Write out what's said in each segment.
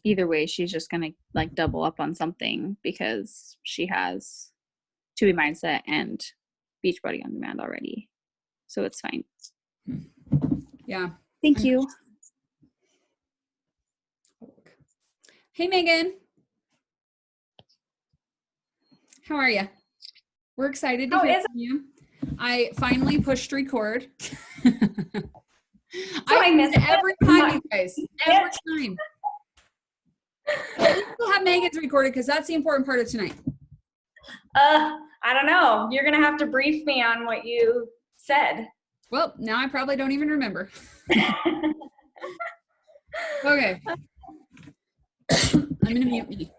either way, she's just gonna like double up on something because she has To Be Mindset and Beachbody on Demand already. So it's fine. Yeah. Thank you. Hey, Megan. How are you? We're excited to hear from you. I finally pushed record. I missed every time, you guys. Every time. We'll have Megan's recorded because that's the important part of tonight. I don't know. You're going to have to brief me on what you said. Well, now I probably don't even remember. Okay. I'm going to mute me.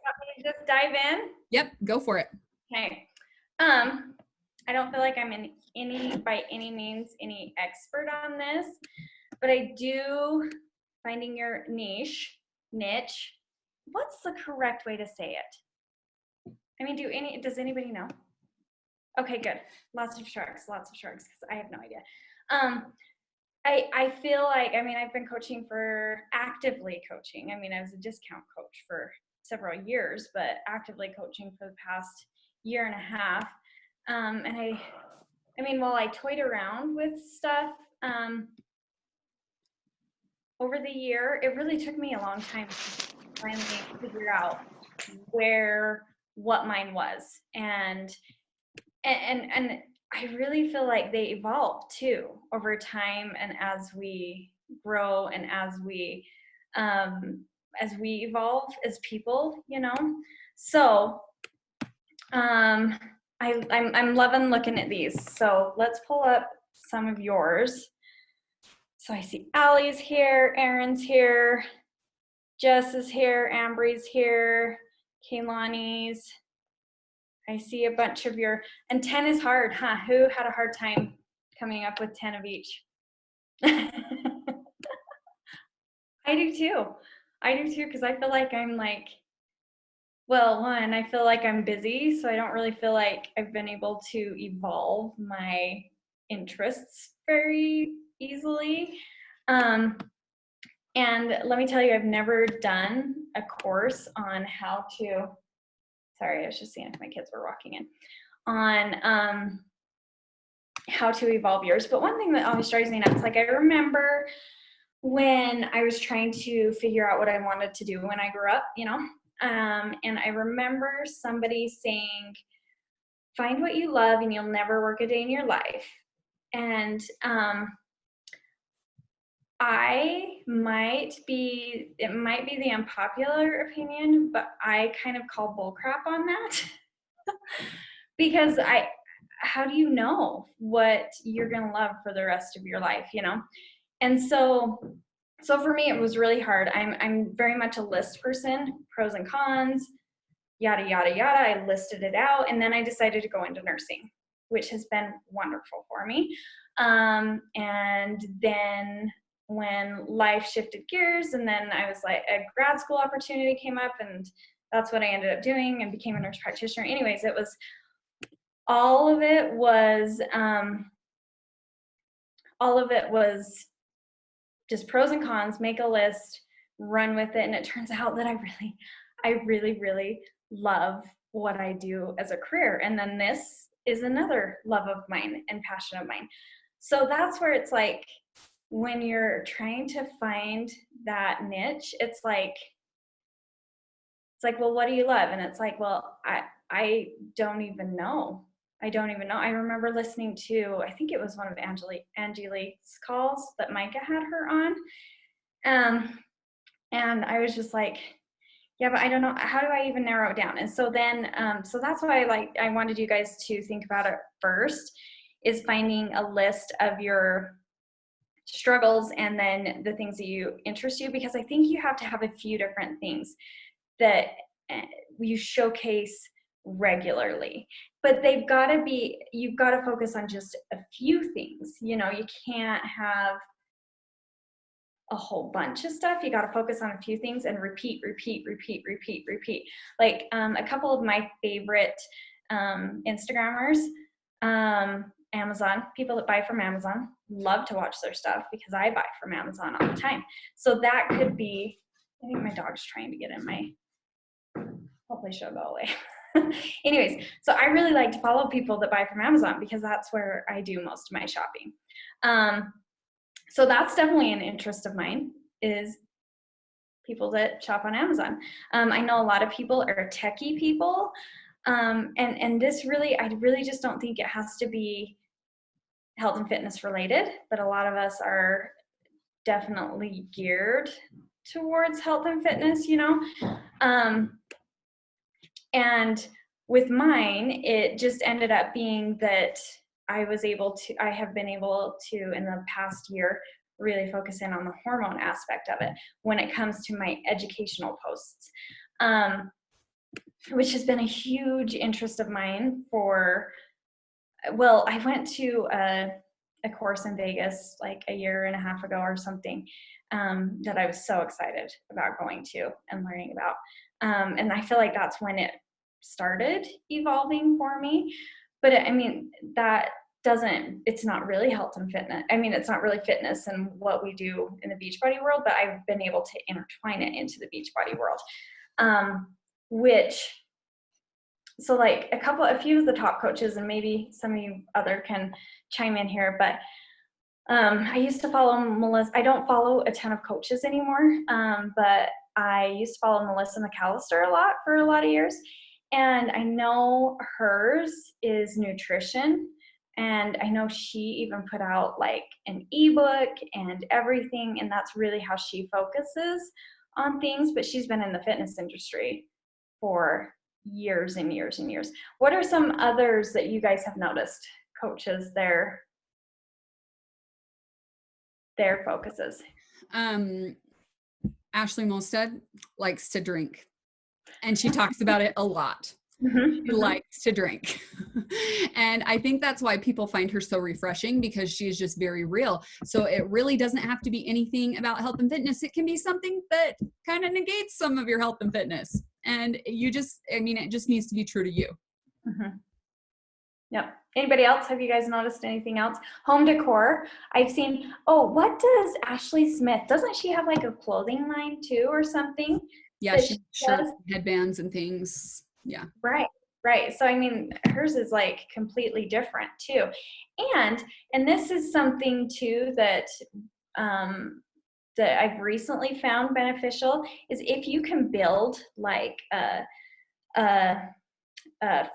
Just dive in? Yep, go for it. Okay. I don't feel like I'm by any means any expert on this, but I do finding your niche. What's the correct way to say it? I mean, does anybody know? Okay, good. Lots of shrugs, because I have no idea. I feel like, I mean, I've been actively coaching. I mean, I was a discount coach for several years, but actively coaching for the past year and a half. And I mean, while I toyed around with stuff over the year, it really took me a long time to finally figure out what mine was. And I really feel like they evolve too over time, and as we grow and as we evolve as people, you know. So I'm loving looking at these. So let's pull up some of yours. So I see Allie's here, Erin's here, Jess is here, Ambry's here, Kaylani's. I see a bunch of and 10 is hard, huh? Who had a hard time coming up with 10 of each? I do too, because I feel like I'm like, well, one, I feel like I'm busy, so I don't really feel like I've been able to evolve my interests very easily. And let me tell you, I've never done a course on how to, sorry, I was just seeing if my kids were walking in, on how to evolve yours. But one thing that always drives me nuts, like I remember when I was trying to figure out what I wanted to do when I grew up, you know, and I remember somebody saying, find what you love and you'll never work a day in your life. And it might be the unpopular opinion, but I kind of call bullcrap on that. Because how do you know what you're going to love for the rest of your life, you know? And so for me, it was really hard. I'm very much a list person, pros and cons, yada, yada, yada. I listed it out, and then I decided to go into nursing, which has been wonderful for me. And then when life shifted gears, and then I was like, a grad school opportunity came up, and that's what I ended up doing and became a nurse practitioner. Anyways, all of it was just pros and cons, make a list, run with it. And it turns out that I really, really love what I do as a career. And then this is another love of mine and passion of mine. So that's where it's like, when you're trying to find that niche, it's like, well, what do you love? And it's like, well, I don't even know. I remember listening to, I think it was one of Angelique's calls that Micah had her on. And I was just like, yeah, but I don't know, how do I even narrow it down? And so then, so that's why I wanted you guys to think about it first, is finding a list of your struggles and then the things that interest you, because I think you have to have a few different things that you showcase regularly, but you've got to focus on just a few things. You know, you can't have a whole bunch of stuff. You got to focus on a few things and repeat. Like a couple of my favorite Instagrammers, Amazon, people that buy from Amazon, love to watch their stuff because I buy from Amazon all the time. So that could be I think my dog's trying to get in my, hopefully she'll go away. Anyways, so I really like to follow people that buy from Amazon because that's where I do most of my shopping. So that's definitely an interest of mine, is people that shop on Amazon. I know a lot of people are techie people. And this really, I really just don't think it has to be health and fitness related, but a lot of us are definitely geared towards health and fitness, you know? And with mine, it just ended up being that I have been able to, in the past year, really focus in on the hormone aspect of it when it comes to my educational posts, which has been a huge interest of mine I went to a course in Vegas like a year and a half ago or something, that I was so excited about going to and learning about. And I feel like that's when it started evolving for me. But it's not really health and fitness. I mean, it's not really fitness and what we do in the Beachbody world, but I've been able to intertwine it into the Beachbody world. So like a few of the top coaches, and maybe some of you other can chime in here, but I used to follow Melissa. I don't follow a ton of coaches anymore, but I used to follow Melissa McAllister a lot for a lot of years. And I know hers is nutrition. And I know she even put out like an ebook and everything. And that's really how she focuses on things. But she's been in the fitness industry for years and years and years. What are some others that you guys have noticed, coaches, their focuses? Ashley Molstead likes to drink, and she talks about it a lot. She likes to drink. And I think that's why people find her so refreshing, because she is just very real. So it really doesn't have to be anything about health and fitness. It can be something that kind of negates some of your health and fitness. And it just needs to be true to you. Yep. Anybody else? Have you guys noticed anything else? Home decor. I've seen, what does Ashley Smith, doesn't she have like a clothing line too or something? Yeah, she shirts, headbands and things. Yeah. Right. So, I mean, hers is like completely different too. And this is something too that I've recently found beneficial, is if you can build like a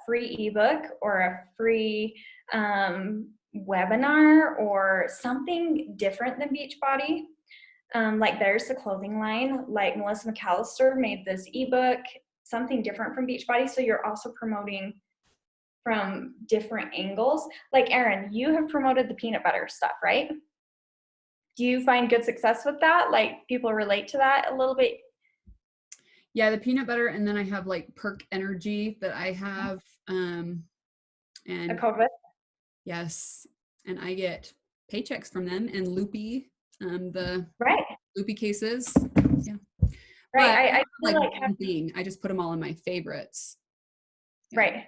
free ebook or a free webinar or something different than Beachbody. Like there's the clothing line, like Melissa McAllister made this ebook, something different from Beachbody. So you're also promoting from different angles. Like Erin, you have promoted the peanut butter stuff, right? Do you find good success with that? Like people relate to that a little bit? Yeah, the peanut butter, and then I have like Perk Energy that I have, and a COVID. Yes, and I get paychecks from them, and Loopy, the Loopy cases. Yeah, right. I like one thing. I just put them all in my favorites. Yeah. Right.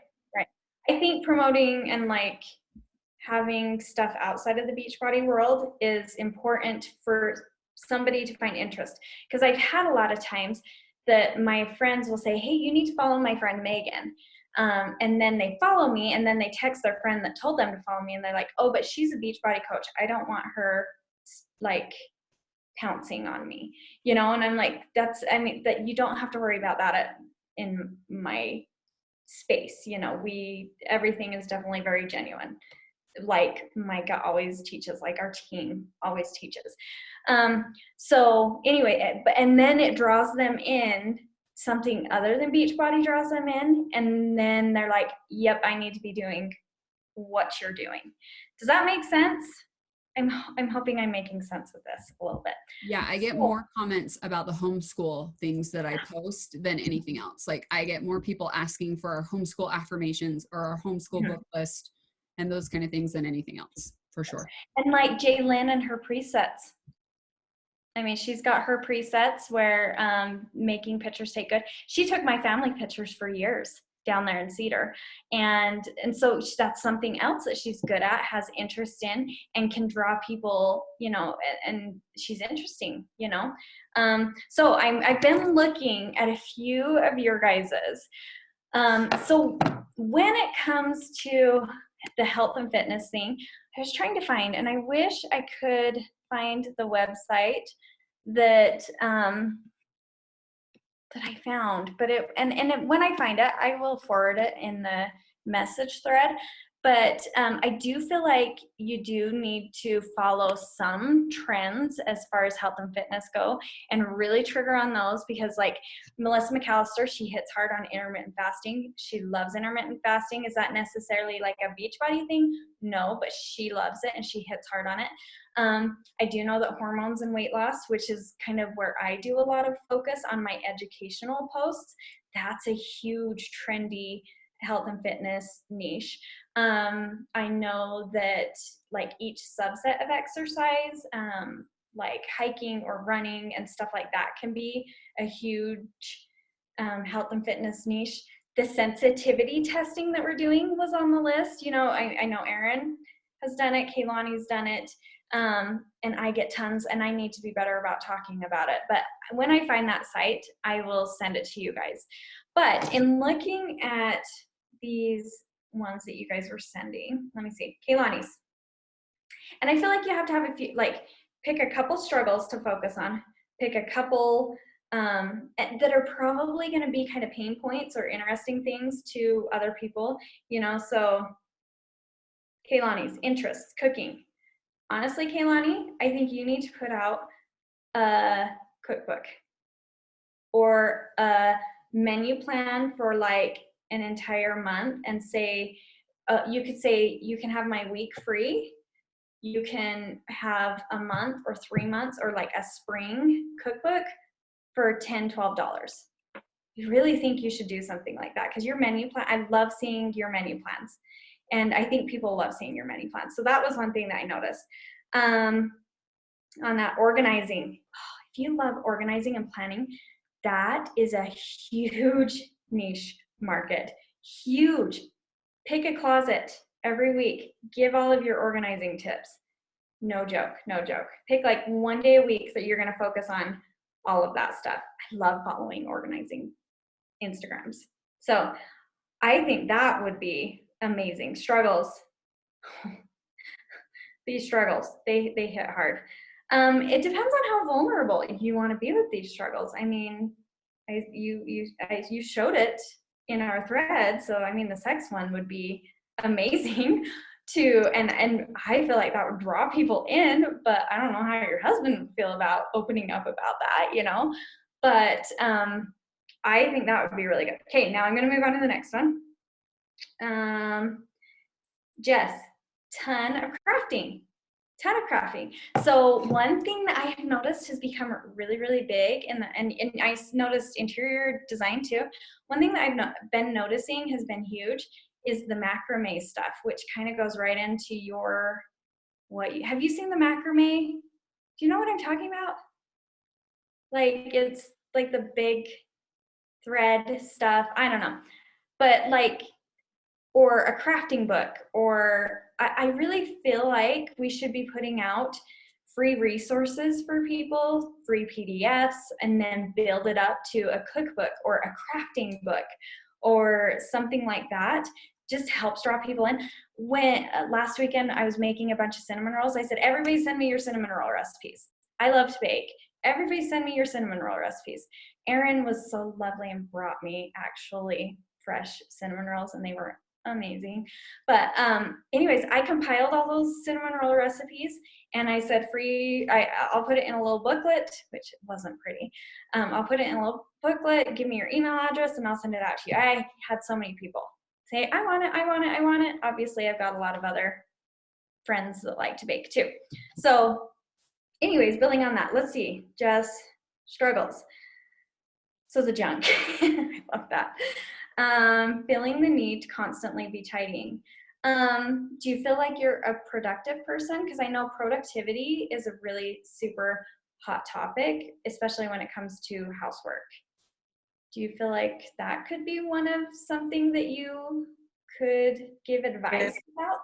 I think promoting and like having stuff outside of the Beachbody world is important for somebody to find interest, because I've had a lot of times that my friends will say, hey, you need to follow my friend Megan. And then they follow me, and then they text their friend that told them to follow me, and they're like, oh, but she's a Beachbody coach. I don't want her like pouncing on me, you know? And I'm like, that you don't have to worry about that in my space. You know, everything is definitely very genuine. Like Micah always teaches, like our team always teaches. So anyway, and then it draws them in, something other than Beachbody draws them in, and then they're like, yep, I need to be doing what you're doing. Does that make sense? I'm hoping I'm making sense with this a little bit. Yeah, I get more comments about the homeschool things that I post than anything else. Like I get more people asking for our homeschool affirmations or our homeschool book list and those kind of things than anything else, for sure. And like Jaylyn and her presets. I mean, she's got her presets where making pictures take good. She took my family pictures for years. down there in Cedar. And so that's something else that she's good at, has interest in, and can draw people, you know, and she's interesting, you know. So I've been looking at a few of your guys's. So when it comes to the health and fitness thing, I was trying to find, and I wish I could find the website that that I found, but when I find it, I will forward it in the message thread. But I do feel like you do need to follow some trends as far as health and fitness go, and really trigger on those, because like Melissa McAllister, she hits hard on intermittent fasting. She loves intermittent fasting. Is that necessarily like a Beachbody thing? No, but she loves it and she hits hard on it. I do know that hormones and weight loss, which is kind of where I do a lot of focus on my educational posts, that's a huge trendy health and fitness niche. I know that like each subset of exercise, like hiking or running and stuff like that, can be a huge health and fitness niche. The sensitivity testing that we're doing was on the list. You know, I know Erin has done it, Kaylani's done it, and I get tons, and I need to be better about talking about it. But when I find that site, I will send it to you guys. But in looking at these ones that you guys were sending, let me see, Kaylani's. And I feel like you have to have a few, like, pick a couple struggles to focus on, pick a couple that are probably going to be kind of pain points or interesting things to other people, you know. So Kaylani's interests, cooking. Honestly, Kaylani, I think you need to put out a cookbook or a menu plan for like an entire month, and say, you could say, you can have my week free. You can have a month or 3 months, or like a spring cookbook for $10, $12. I really think you should do something like that, because your menu plan, I love seeing your menu plans. And I think people love seeing your menu plans. So that was one thing that I noticed. On that organizing, if you love organizing and planning, that is a huge niche market. Huge. Pick a closet every week. Give all of your organizing tips. No joke, no joke. Pick like one day a week that you're going to focus on all of that stuff. I love following organizing Instagrams. So I think that would be amazing. Struggles. These struggles, they hit hard. It depends on how vulnerable you want to be with these struggles. I mean, you showed it in our thread, so I mean, the sex one would be amazing too, and I feel like that would draw people in, but I don't know how your husband would feel about opening up about that, you know. But I think that would be really good. Okay, now I'm going to move on to the next one. Jess, ton of crafting. So one thing that I have noticed has become really, really big, and I noticed interior design too. One thing that I've been noticing has been huge is the macrame stuff, which kind of goes right into your, have you seen the macrame? Do you know what I'm talking about? Like, it's like the big thread stuff. I don't know. But like, or a crafting book, or I really feel like we should be putting out free resources for people, free PDFs, and then build it up to a cookbook or a crafting book or something like that. Just helps draw people in. When last weekend I was making a bunch of cinnamon rolls, I said, everybody send me your cinnamon roll recipes. I love to bake. Everybody send me your cinnamon roll recipes. Erin was so lovely and brought me actually fresh cinnamon rolls, and they were amazing. But anyways, I compiled all those cinnamon roll recipes, and I said I'll put it in a little booklet, which wasn't pretty. I'll put it in a little booklet, give me your email address, and I'll send it out to you. I had so many people say, I want it. Obviously, I've got a lot of other friends that like to bake too. So anyways, building on that, let's see, Jess, struggles. So the junk, I love that. Feeling the need to constantly be tidying. Do you feel like you're a productive person? Because I know productivity is a really super hot topic, especially when it comes to housework. Do you feel like that could be one of something that you could give advice about?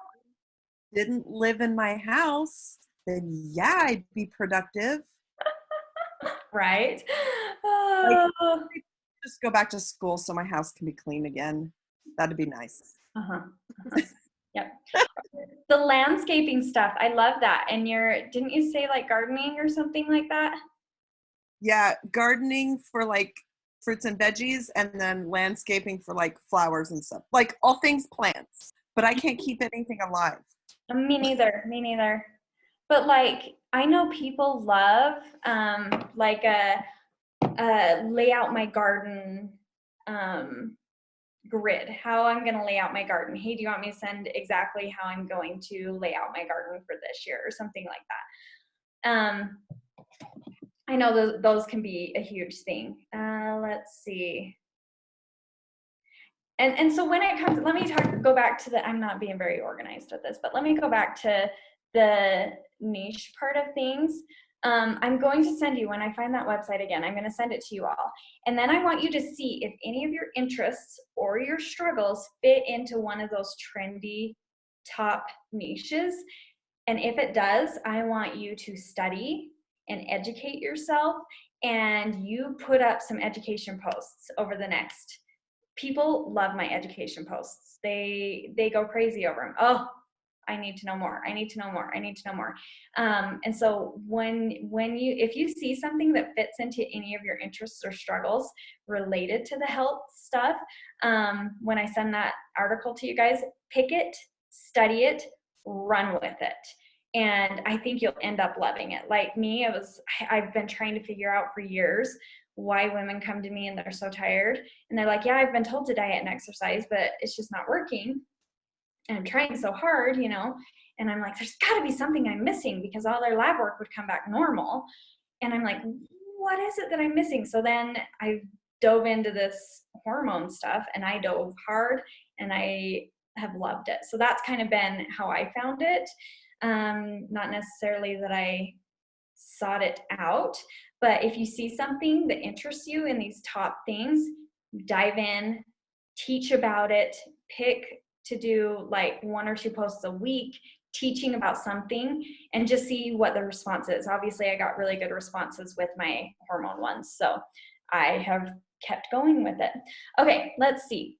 Didn't live in my house, then yeah, I'd be productive. Right? Like, Oh. just go back to school so my house can be clean again. That'd be nice. Uh-huh. Yep. The landscaping stuff, I love that. And didn't you say like gardening or something like that? Yeah, gardening for like fruits and veggies, and then landscaping for like flowers and stuff. Like all things plants, but I can't keep anything alive. Me neither. But like, I know people love like a lay out my garden grid, how I'm going to lay out my garden. Hey, do you want me to send exactly how I'm going to lay out my garden for this year or something like that? I know those can be a huge thing. Let's see. And so when it comes, let me go back to I'm not being very organized with this, but let me go back to the niche part of things. I'm going to send you, when I find that website again, I'm going to send it to you all. And then I want you to see if any of your interests or your struggles fit into one of those trendy top niches. And if it does, I want you to study and educate yourself, and you put up some education posts over the next. People love my education posts. They go crazy over them. Oh, I need to know more. I need to know more. I need to know more. And so if you see something that fits into any of your interests or struggles related to the health stuff, when I send that article to you guys, pick it, study it, run with it. And I think you'll end up loving it. Like me, I've been trying to figure out for years why women come to me and they're so tired. And they're like, yeah, I've been told to diet and exercise, but it's just not working. And I'm trying so hard, and I'm like, there's gotta be something I'm missing, because all their lab work would come back normal. And I'm like, what is it that I'm missing? So then I dove into this hormone stuff, and I dove hard, and I have loved it. So that's kind of been how I found it. Not necessarily that I sought it out, but if you see something that interests you in these top things, dive in, teach about it, pick to do like 1 or 2 posts a week teaching about something, and just see what the response is. Obviously, I got really good responses with my hormone ones, so I have kept going with it. Okay, let's see.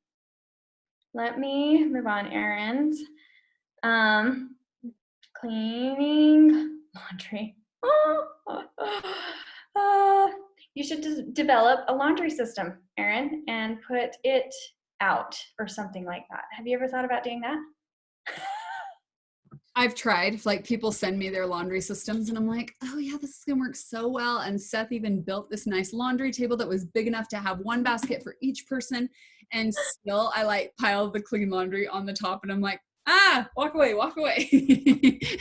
Let me move on, errands. Cleaning, laundry. You should develop a laundry system, Erin, and put it out or something like that. Have you ever thought about doing that? I've tried. Like, people send me their laundry systems and I'm like, oh yeah, this is gonna work so well. And Seth even built this nice laundry table that was big enough to have 1 basket for each person. And still I like pile the clean laundry on the top, and I'm like, walk away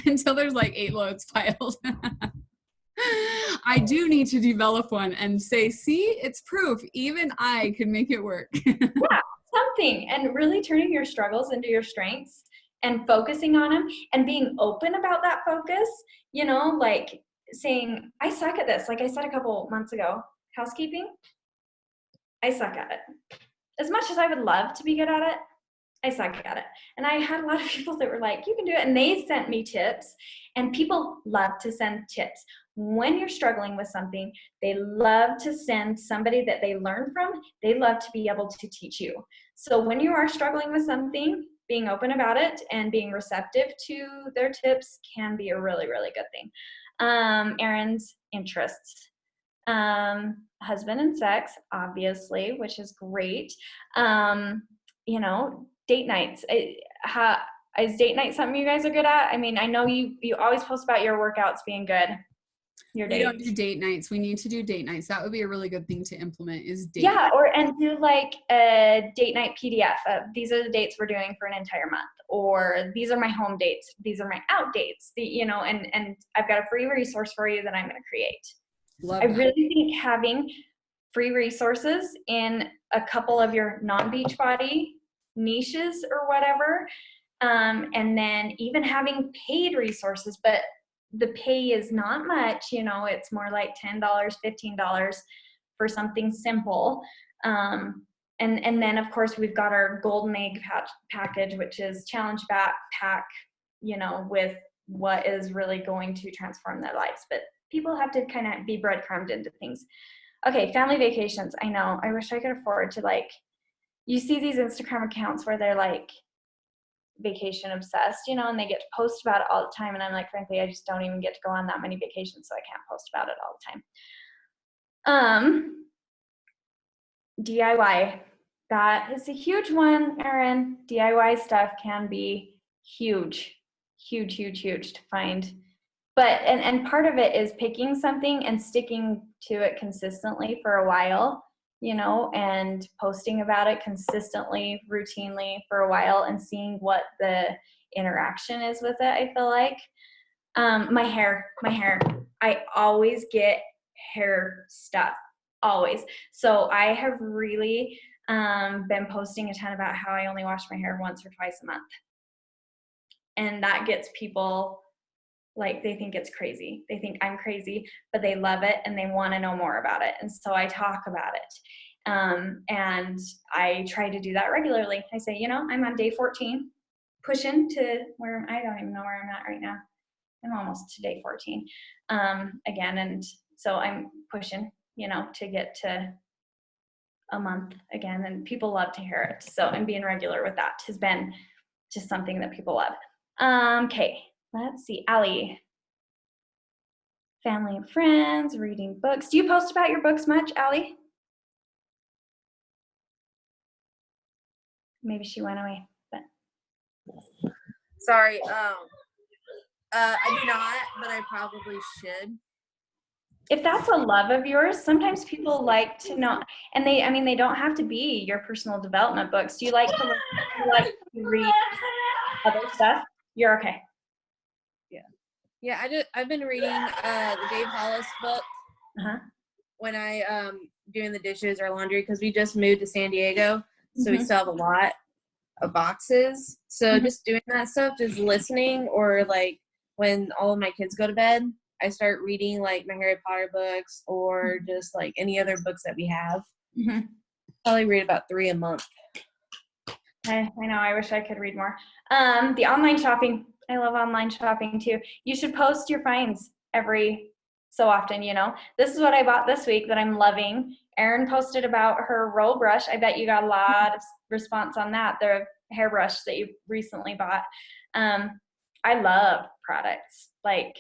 until there's like 8 loads piled. I do need to develop one and say, see, it's proof. Even I can make it work. Yeah, something. And really turning your struggles into your strengths and focusing on them and being open about that focus, like saying, I suck at this. Like I said a couple months ago, housekeeping, I suck at it. As much as I would love to be good at it, I suck at it. And I had a lot of people that were like, you can do it. And they sent me tips, and people love to send tips. When you're struggling with something, they love to send somebody that they learn from. They love to be able to teach you. So when you are struggling with something, being open about it and being receptive to their tips can be a really, really good thing. Erin's interests. Husband and sex, obviously, which is great. Date nights. Is date night something you guys are good at? I mean, I know you always post about your workouts being good. We don't do date nights. We need to do date nights. That would be a really good thing to implement, is date nights. And do like a date night PDF. These are the dates we're doing for an entire month, or these are my home dates. These are my out dates. And I've got a free resource for you that I'm going to create. Love I that. really think having free resources in a couple of your non-Beachbody niches or whatever, and then even having paid resources, but the pay is not much, it's more like $10, $15 for something simple. And then of course we've got our golden egg package, which is challenge backpack, with what is really going to transform their lives. But people have to kind of be breadcrumbed into things. Okay, family vacations. I know. I wish I could afford to, like, you see these Instagram accounts where they're like vacation obsessed, and they get to post about it all the time. And I'm like, frankly, I just don't even get to go on that many vacations, so I can't post about it all the time. DIY. That is a huge one, Erin. DIY stuff can be huge to find. But, and part of it is picking something and sticking to it consistently for a while, and posting about it consistently, routinely for a while, and seeing what the interaction is with it, I feel like. My hair. I always get hair stuff, always. So I have really been posting a ton about how I only wash my hair once or twice a month. And that gets people, like, they think it's crazy. They think I'm crazy, but they love it and they want to know more about it. And so I talk about it. And I try to do that regularly. I say, I'm on day 14, pushing to where I don't even know where I'm at right now. I'm almost to day 14 again. And so I'm pushing, to get to a month again. And people love to hear it. So I'm being regular with that has been just something that people love. Okay, let's see. Allie. Family and friends, reading books. Do you post about your books much, Allie? Maybe she went away. But sorry. I do not, but I probably should. If that's a love of yours, sometimes people like to know, and they don't have to be your personal development books. Do you like to read other stuff? You're okay. Yeah, I've been reading the Dave Hollis book when I doing the dishes or laundry, because we just moved to San Diego, so we still have a lot of boxes. So just doing that stuff, just listening, or like when all of my kids go to bed, I start reading like my Harry Potter books or just like any other books that we have. Probably read about 3 a month. I know. I wish I could read more. The online shopping. I love online shopping too. You should post your finds every so often, This is what I bought this week that I'm loving. Erin posted about her roll brush. I bet you got a lot of response on that. The hairbrush that you recently bought. I love products. Like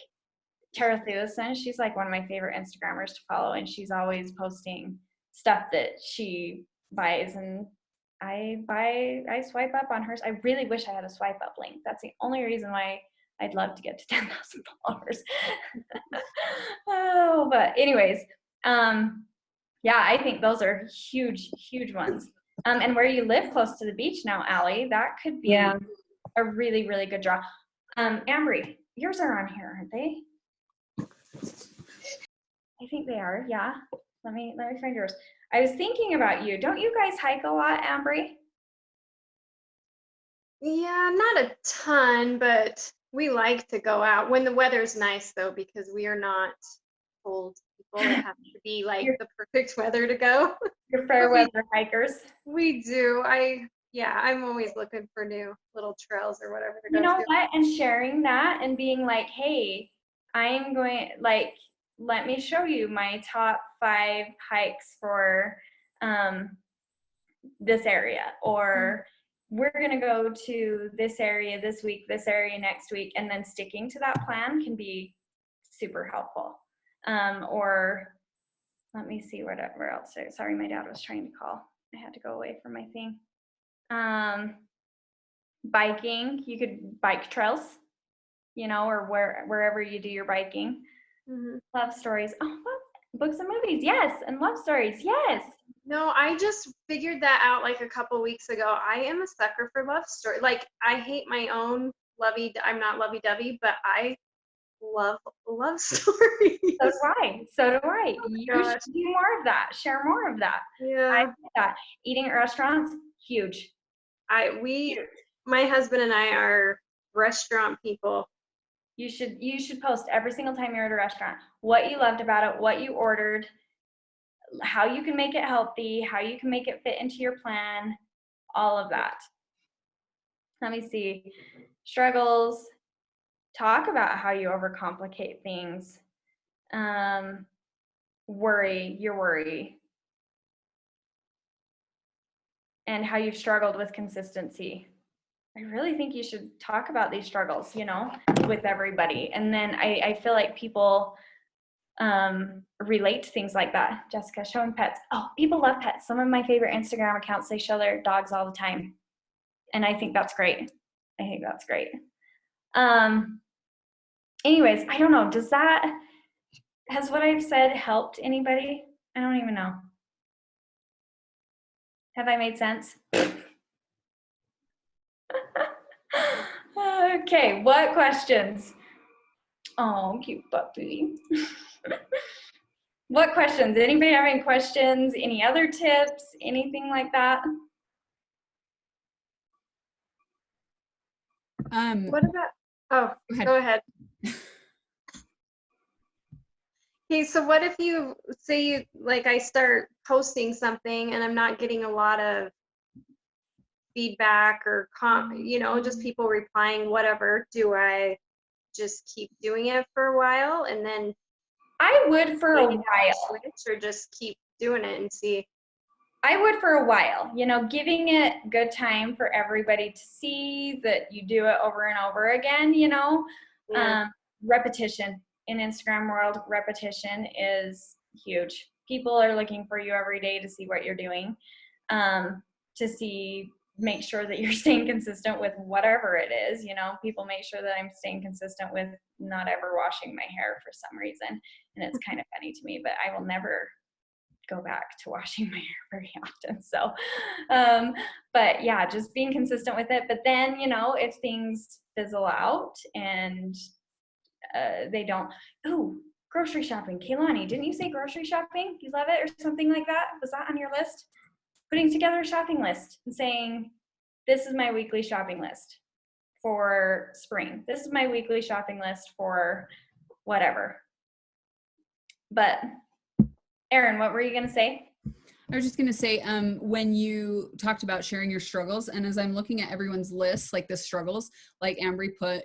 Tara Thewison, she's like one of my favorite Instagrammers to follow, and she's always posting stuff that she buys, and I swipe up on hers. I really wish I had a swipe up link. That's the only reason why I'd love to get to 10,000 followers. Oh, but anyways, yeah, I think those are huge ones. And where you live close to the beach now, Allie, that could be a really, really good draw. Ambry, yours are on here, aren't they? I think they are, yeah. Let me find yours. I was thinking about you. Don't you guys hike a lot, Ambry? Yeah, not a ton, but we like to go out when the weather's nice, though, because we are not cold people. It has to be like the perfect weather to go. You're fair weather hikers. We do. I'm always looking for new little trails or whatever to go. You know what? And sharing that and being like, hey, I'm going, like, let me show you my top 5 hikes for this area, or we're going to go to this area this week, this area next week, and then sticking to that plan can be super helpful. Or let me see where else. Sorry, my dad was trying to call. I had to go away from my thing. Biking, you could bike trails, or wherever you do your biking. Love stories. Oh, books and movies, yes, and love stories, yes. No, I just figured that out like a couple weeks ago. I am a sucker for love story. Like, I hate my own I'm not lovey-dovey, but I love love stories. So do I. You should do more of that. Share more of that. Yeah. I like that. Eating at restaurants, huge. My husband and I are restaurant people. You should post every single time you're at a restaurant what you loved about it, what you ordered, how you can make it healthy, how you can make it fit into your plan, all of that. Let me see. Struggles. Talk about how you overcomplicate things. Your worry. And how you've struggled with consistency. I really think you should talk about these struggles, with everybody. And then I feel like people relate to things like that. Jessica, showing pets. Oh, people love pets. Some of my favorite Instagram accounts, they show their dogs all the time. And I think that's great. Anyways, I don't know. Has what I've said helped anybody? I don't even know. Have I made sense? Okay, what questions? Oh, cute puppy. What questions? Anybody have any questions? Any other tips? Anything like that? What about, oh, go ahead. Okay, so what if you say I start posting something and I'm not getting a lot of feedback or just people replying, whatever? Do I just keep doing it for a while and then I would for a while, switch, or just keep doing it and see? I would for a while, giving it good time for everybody to see that you do it over and over again, repetition in Instagram world, repetition is huge. People are looking for you every day to see what you're doing, make sure that you're staying consistent with whatever it is. People make sure that I'm staying consistent with not ever washing my hair for some reason. And it's kind of funny to me, but I will never go back to washing my hair very often. So, but yeah, just being consistent with it. But then, if things fizzle out and they don't, grocery shopping. Kaylani, didn't you say grocery shopping? You love it or something like that? Was that on your list? Putting together a shopping list and saying, this is my weekly shopping list for spring. This is my weekly shopping list for whatever. But Erin, what were you going to say? I was just going to say, when you talked about sharing your struggles, and as I'm looking at everyone's lists, like the struggles, like Ambry put,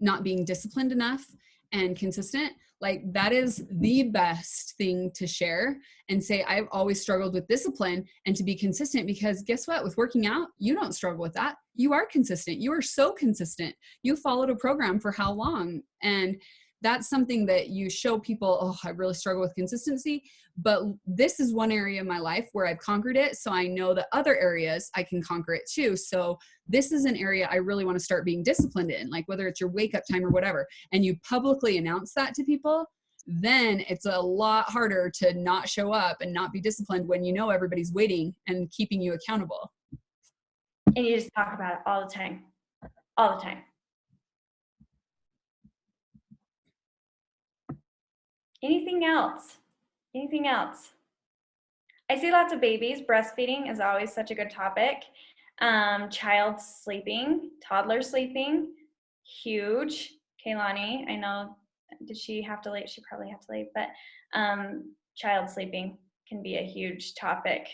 not being disciplined enough and consistent, like that is the best thing to share and say, I've always struggled with discipline and to be consistent, because guess what? With working out, you don't struggle with that. You are consistent. You are so consistent. You followed a program for how long? And that's something that you show people, oh, I really struggle with consistency, but this is one area of my life where I've conquered it. So I know that other areas I can conquer it too. So this is an area I really want to start being disciplined in, like whether it's your wake up time or whatever, and you publicly announce that to people, then it's a lot harder to not show up and not be disciplined when you know everybody's waiting and keeping you accountable. And you just talk about it all the time. All the time. Anything else? Anything else? I see lots of babies. Breastfeeding is always such a good topic. Child sleeping, toddler sleeping, huge. Kaylani, I know, did she have to leave? She probably had to leave, but child sleeping can be a huge topic.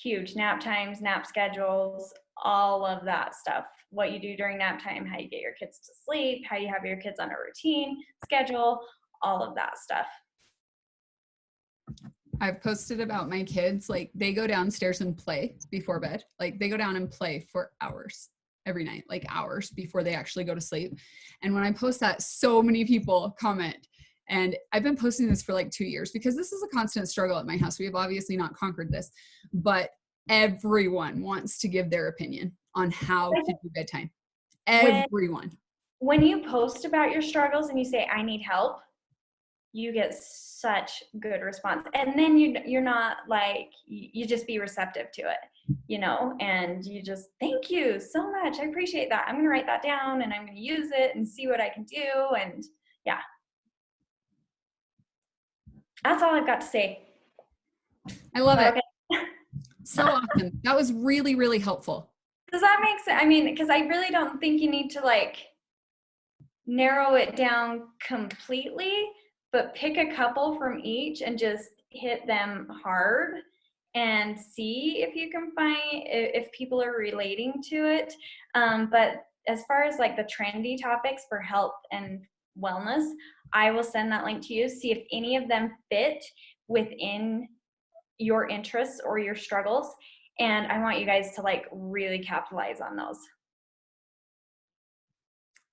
Huge. Nap times, nap schedules, all of that stuff. What you do during nap time, how you get your kids to sleep, how you have your kids on a routine schedule, all of that stuff. I've posted about my kids, like they go downstairs and play before bed. Like they go down and play for hours every night, like hours before they actually go to sleep. And when I post that, so many people comment. And I've been posting this for like 2 years because this is a constant struggle at my house. We have obviously not conquered this, but everyone wants to give their opinion on how to do bedtime. Everyone. When you post about your struggles and you say, I need help, you get such good response. And then you're not like, you just be receptive to it, and you just, thank you so much. I appreciate that. I'm going to write that down and I'm going to use it and see what I can do. And yeah, that's all I've got to say. I love it. So awesome. That was really, really helpful. Does that make sense? I mean, because I really don't think you need to narrow it down completely, but pick a couple from each and just hit them hard and see if you can find if people are relating to it. But as far as like the trendy topics for health and wellness, I will send that link to you. See if any of them fit within your interests or your struggles. And I want you guys to like really capitalize on those.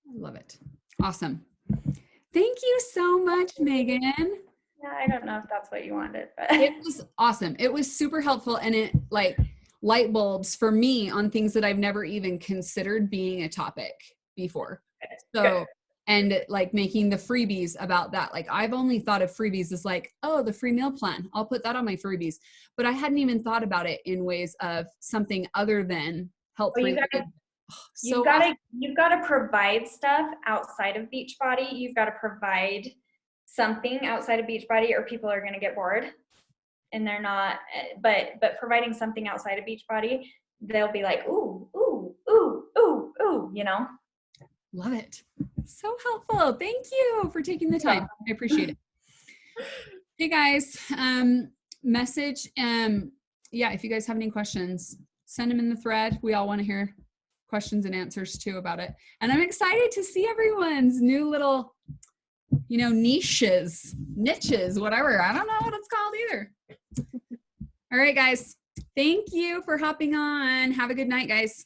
I love it. Awesome. Thank you so much, Megan. Yeah, I don't know if that's what you wanted, but It was awesome. It was super helpful, and it like light bulbs for me on things that I've never even considered being a topic before. So, and like making the freebies about that. Like I've only thought of freebies as like, oh, the free meal plan. I'll put that on my freebies. But I hadn't even thought about it in ways of something other than health related. You've got to provide stuff outside of Beachbody. You've got to provide something outside of Beachbody, or people are going to get bored, and they're not. But providing something outside of Beachbody, they'll be like, ooh, ooh, ooh, ooh, ooh, you know. Love it. So helpful. Thank you for taking the time. I appreciate it. Hey guys, message. Yeah, if you guys have any questions, send them in the thread. We all want to hear questions and answers too about it. And I'm excited to see everyone's new little, niches, whatever. I don't know what it's called either. All right, guys. Thank you for hopping on. Have a good night, guys.